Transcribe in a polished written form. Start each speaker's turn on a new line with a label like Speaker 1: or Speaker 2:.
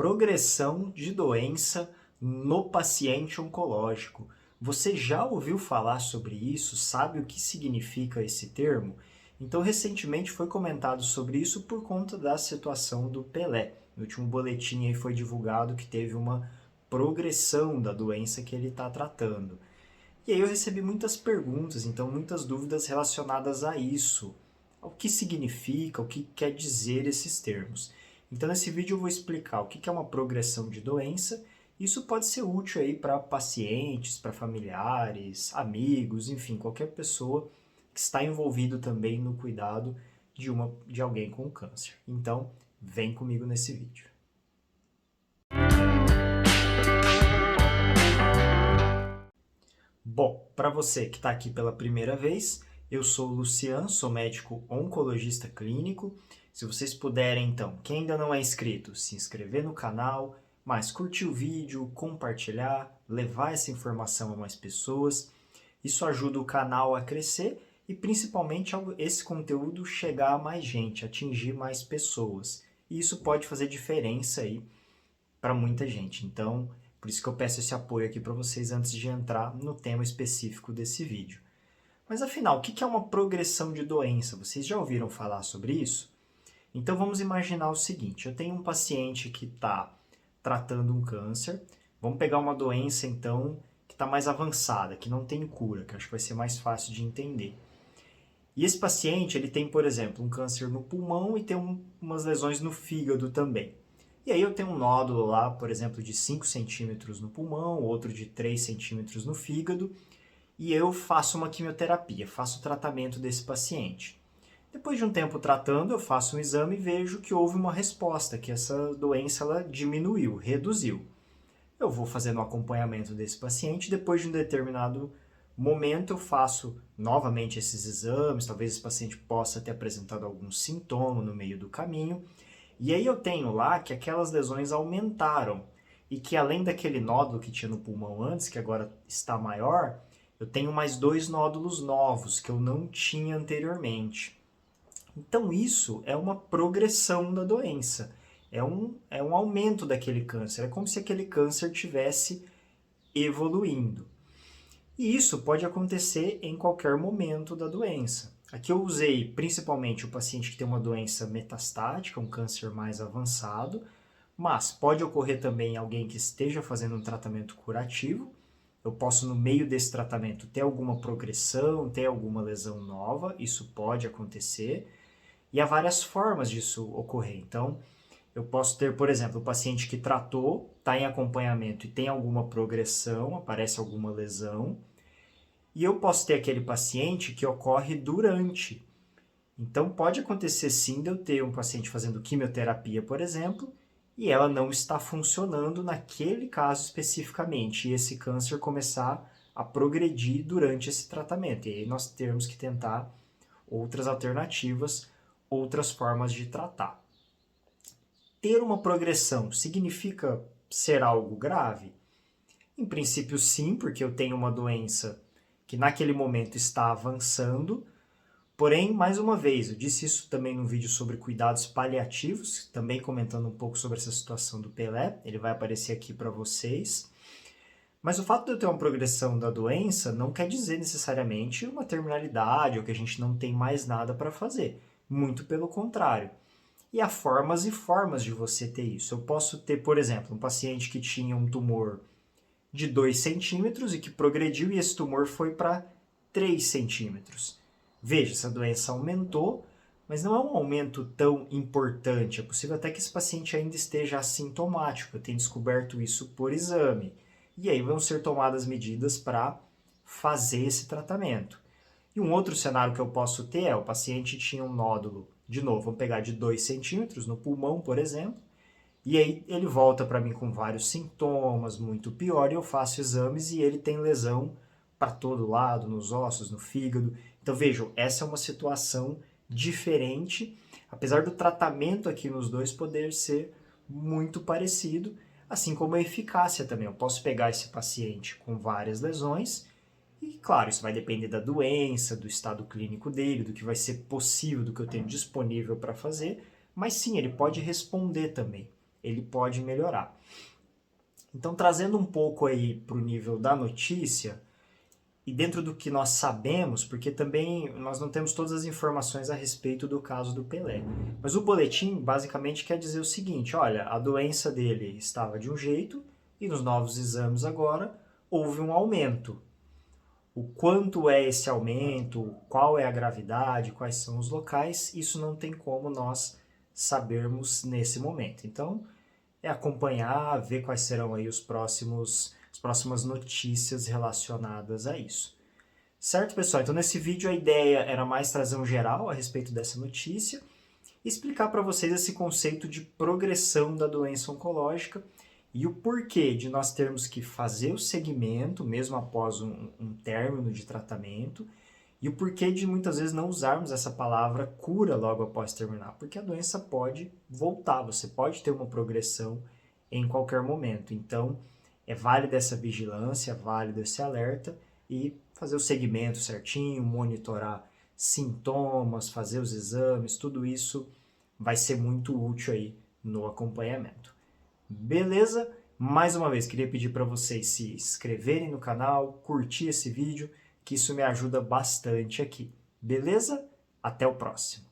Speaker 1: Progressão de doença no paciente oncológico. Você já ouviu falar sobre isso? Sabe o que significa esse termo? Então, recentemente foi comentado sobre isso por conta da situação do Pelé. No último boletim aí foi divulgado que teve uma progressão da doença que ele está tratando. E aí eu recebi muitas perguntas, então muitas dúvidas relacionadas a isso. O que significa, o que quer dizer esses termos. Então nesse vídeo eu vou explicar o que é uma progressão de doença. Isso pode ser útil aí para pacientes, para familiares, amigos, enfim, qualquer pessoa que está envolvido também no cuidado de alguém com câncer. Então, vem comigo nesse vídeo. Bom, para você que está aqui pela primeira vez, eu sou o Lucian, sou médico oncologista clínico. Se vocês puderem, então, quem ainda não é inscrito, se inscrever no canal, mas curtir o vídeo, compartilhar, levar essa informação a mais pessoas. Isso ajuda o canal a crescer e principalmente esse conteúdo chegar a mais gente, atingir mais pessoas. E isso pode fazer diferença aí para muita gente. Então, por isso que eu peço esse apoio aqui para vocês antes de entrar no tema específico desse vídeo. Mas afinal, o que é uma progressão de doença? Vocês já ouviram falar sobre isso? Então vamos imaginar o seguinte, eu tenho um paciente que está tratando um câncer, vamos pegar uma doença então que está mais avançada, que não tem cura, que acho que vai ser mais fácil de entender. E esse paciente, ele tem, por exemplo, um câncer no pulmão e tem umas lesões no fígado também. E aí eu tenho um nódulo lá, por exemplo, de 5 centímetros no pulmão, outro de 3 centímetros no fígado, e eu faço uma quimioterapia, faço o tratamento desse paciente. Depois de um tempo tratando, eu faço um exame e vejo que houve uma resposta, que essa doença ela diminuiu, reduziu. Eu vou fazendo o acompanhamento desse paciente, depois de um determinado momento eu faço novamente esses exames, talvez esse paciente possa ter apresentado algum sintoma no meio do caminho, e aí eu tenho lá que aquelas lesões aumentaram, e que além daquele nódulo que tinha no pulmão antes, que agora está maior, eu tenho mais 2 nódulos novos que eu não tinha anteriormente. Então isso é uma progressão da doença, é um aumento daquele câncer, é como se aquele câncer tivesse evoluindo. E isso pode acontecer em qualquer momento da doença. Aqui eu usei principalmente o paciente que tem uma doença metastática, um câncer mais avançado, mas pode ocorrer também em alguém que esteja fazendo um tratamento curativo. Eu posso, no meio desse tratamento, ter alguma progressão, ter alguma lesão nova, isso pode acontecer. E há várias formas disso ocorrer. Então, eu posso ter, por exemplo, o paciente que tratou, está em acompanhamento e tem alguma progressão, aparece alguma lesão. E eu posso ter aquele paciente que ocorre durante. Então, pode acontecer sim de eu ter um paciente fazendo quimioterapia, por exemplo, e ela não está funcionando naquele caso especificamente, e esse câncer começar a progredir durante esse tratamento. E aí nós temos que tentar outras alternativas, outras formas de tratar. Ter uma progressão significa ser algo grave? Em princípio, sim, porque eu tenho uma doença que naquele momento está avançando. Porém, mais uma vez, eu disse isso também no vídeo sobre cuidados paliativos, também comentando um pouco sobre essa situação do Pelé, ele vai aparecer aqui para vocês. Mas o fato de eu ter uma progressão da doença não quer dizer necessariamente uma terminalidade ou que a gente não tem mais nada para fazer. Muito pelo contrário. E há formas e formas de você ter isso. Eu posso ter, por exemplo, um paciente que tinha um tumor de 2 centímetros e que progrediu e esse tumor foi para 3 centímetros. Veja, essa doença aumentou, mas não é um aumento tão importante. É possível até que esse paciente ainda esteja assintomático. Eu tenho descoberto isso por exame. E aí vão ser tomadas medidas para fazer esse tratamento. E um outro cenário que eu posso ter é o paciente tinha um nódulo, de novo, vamos pegar de 2 centímetros no pulmão, por exemplo, e aí ele volta para mim com vários sintomas, muito pior, e eu faço exames e ele tem lesão para todo lado, nos ossos, no fígado. Então vejam, essa é uma situação diferente, apesar do tratamento aqui nos dois poder ser muito parecido, assim como a eficácia também. Eu posso pegar esse paciente com várias lesões e, claro, isso vai depender da doença, do estado clínico dele, do que vai ser possível, do que eu tenho disponível para fazer, mas sim, ele pode responder também. ele pode melhorar. Então, trazendo um pouco aí para o nível da notícia, e dentro do que nós sabemos, porque também nós não temos todas as informações a respeito do caso do Pelé. Mas o boletim basicamente quer dizer o seguinte: olha, a doença dele estava de um jeito e nos novos exames agora houve um aumento. O quanto é esse aumento, qual é a gravidade, quais são os locais, isso não tem como nós sabermos nesse momento. Então, é acompanhar, ver quais serão aí as próximas notícias relacionadas a isso. Certo, pessoal? Então, nesse vídeo a ideia era mais trazer um geral a respeito dessa notícia e explicar para vocês esse conceito de progressão da doença oncológica e o porquê de nós termos que fazer o segmento, mesmo após um término de tratamento, e o porquê de muitas vezes não usarmos essa palavra cura logo após terminar, porque a doença pode voltar, você pode ter uma progressão em qualquer momento. Então, é válido essa vigilância, é válido esse alerta e fazer o segmento certinho, monitorar sintomas, fazer os exames, tudo isso vai ser muito útil aí no acompanhamento. Beleza? Mais uma vez, queria pedir para vocês se inscreverem no canal, curtir esse vídeo, que isso me ajuda bastante aqui. Beleza? Até o próximo.